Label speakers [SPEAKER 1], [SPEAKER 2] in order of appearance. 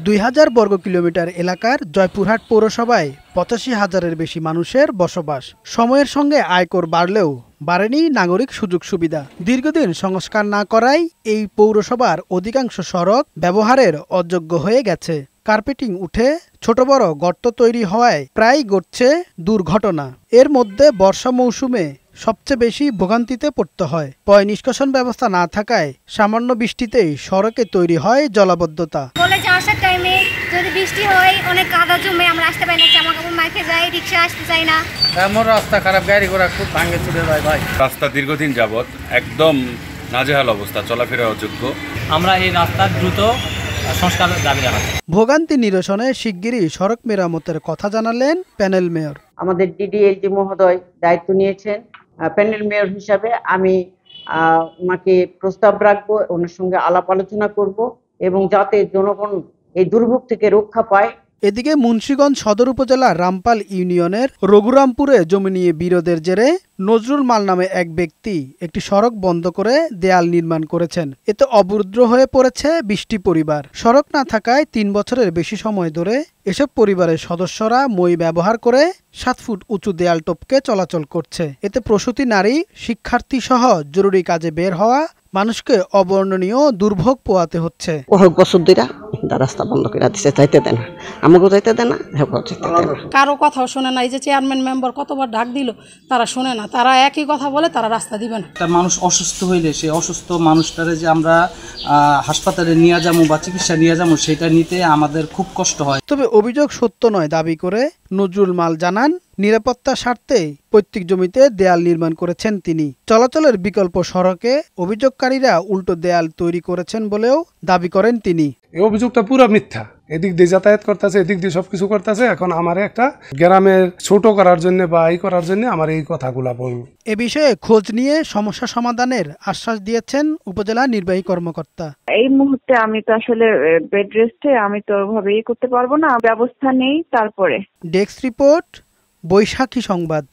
[SPEAKER 1] 2000 বর্গ কিলোমিটার এলাকার জয়পুরহাট পৌরসভায় 85,000-এর বেশি মানুষের বসবাস। সময়ের সঙ্গে আয়কর বাড়লেও বাড়েনি নাগরিক সুযোগ সুবিধা। দীর্ঘদিন সংস্কার না করায় এই পৌরসভার অধিকাংশ সড়ক ব্যবহারের অযোগ্য হয়ে গেছে। কার্পেটিং উঠে ছোট বড় গর্ত তৈরি হওয়ায় প্রায় ঘটছে দুর্ঘটনা। এর মধ্যে বর্ষা মৌসুমে সবচেয়ে বেশি ভোগান্তিতে পড়তে হয়। পয় নিষ্কাশন ব্যবস্থা না থাকায় সামান্য বৃষ্টিতেই সড়কে তৈরি হয় জলাবদ্ধতা।
[SPEAKER 2] কলেজে আসার টাইমে যদি বৃষ্টি হয় অনেক কাদা জমে, আমরা আসতে পারি না, জামা কাপড় মাইকে যাই, রিক্সা আসতে চাই না।
[SPEAKER 3] এমন রাস্তা খারাপ, গাড়ি ঘোড়া খুব ভাঙে চুরে যায় ভাই।
[SPEAKER 4] রাস্তা দীর্ঘদিন যাবত একদম নাজেহাল অবস্থা, চলাফেরা অযোগ্য।
[SPEAKER 5] আমরা এই রাস্তার দ্রুত সংস্কার দাবি জানাচ্ছি।
[SPEAKER 1] ভোগান্তি নিরসনে শিগগিরই সড়ক মেরামতের কথা জানালেন প্যানেল মেয়র।
[SPEAKER 6] আমাদের ডিডিএলজি মহোদয় দায়িত্ব নিয়েছেন। প্যানেল মেয়র হিসাবে আমি ওনাকে প্রস্তাব রাখবো, ওনার সঙ্গে আলাপ আলোচনা করব এবং যাতে জনগণ এই দুর্ভোগ থেকে রক্ষা পায়।
[SPEAKER 1] এদিকে মুন্সিগঞ্জ সদর উপজেলার রামপাল ইউনিয়নের রঘুরামপুরে জমি নিয়ে বিরোধের জেরে নজরুল মাল নামে এক ব্যক্তি একটি সড়ক বন্ধ করে দেয়াল নির্মাণ করেছেন। এতে অবরুদ্ধ হয়ে পড়েছে 20টি পরিবার। সড়ক না থাকায় 3 বছরের বেশি সময় ধরে এসব পরিবারের সদস্যরা মই ব্যবহার করে 7 ফুট উঁচু দেয়াল টপকে চলাচল করছে। এতে প্রসূতি নারী, শিক্ষার্থী সহ জরুরি কাজে বের হওয়া মানুষকে অবর্ণনীয় দুর্ভোগ পোয়াতে হচ্ছে।
[SPEAKER 6] রাস্তা বন্ধ করে দিচ্ছে, যাইতে দেন না, আমাকেও যাইতে দেন না,
[SPEAKER 7] কারো কথাও শোনে না। এই যে চেয়ারম্যান মেম্বার কতবার ডাক দিল, তারা শোনে না। তারা একই কথা বলে, তারা রাস্তা দিবে না।
[SPEAKER 5] একটা মানুষ অসুস্থ হইলে সেই অসুস্থ মানুষটারে যে আমরা হাসপাতালে নিয়ে যাবো বা চিকিৎসা নিয়ে যাবো, সেটা নিতে আমাদের খুব কষ্ট হয়।
[SPEAKER 1] তবে অভিযোগ সত্য নয় দাবি করে নজরুল মাল জানান, নিরাপত্তার স্বার্থে পৈতৃক জমিতে দেয়াল নির্মাণ করেছেন তিনি। চলাচলের বিকল্প সড়কে অভিযোগকারীরা উল্টো দেয়াল তৈরি করেছেন বলেও দাবি করেন তিনি।
[SPEAKER 8] এই অভিযোগটা পুরো মিথ্যা। এদিক দিয়ে যাতায়াত করতেছে, এদিক দিয়ে সবকিছু করতেছে। এখন আমার একটা গ্রামের ছোট করার জন্য বা এই করার জন্য আমার এই কথাগুলা বলবো।
[SPEAKER 1] এ বিষয়ে খোঁজ নিয়ে সমস্যা সমাধানের আশ্বাস দিয়েছেন উপজেলা নির্বাহী কর্মকর্তা।
[SPEAKER 9] এই মুহূর্তে আমি তো আসলে বেড রেস্টে, আমি তো ওভাবে করতে পারবো না, ব্যবস্থা নেই। তারপরে
[SPEAKER 1] ডেস্ক রিপোর্ট, বৈশাখী সংবাদ।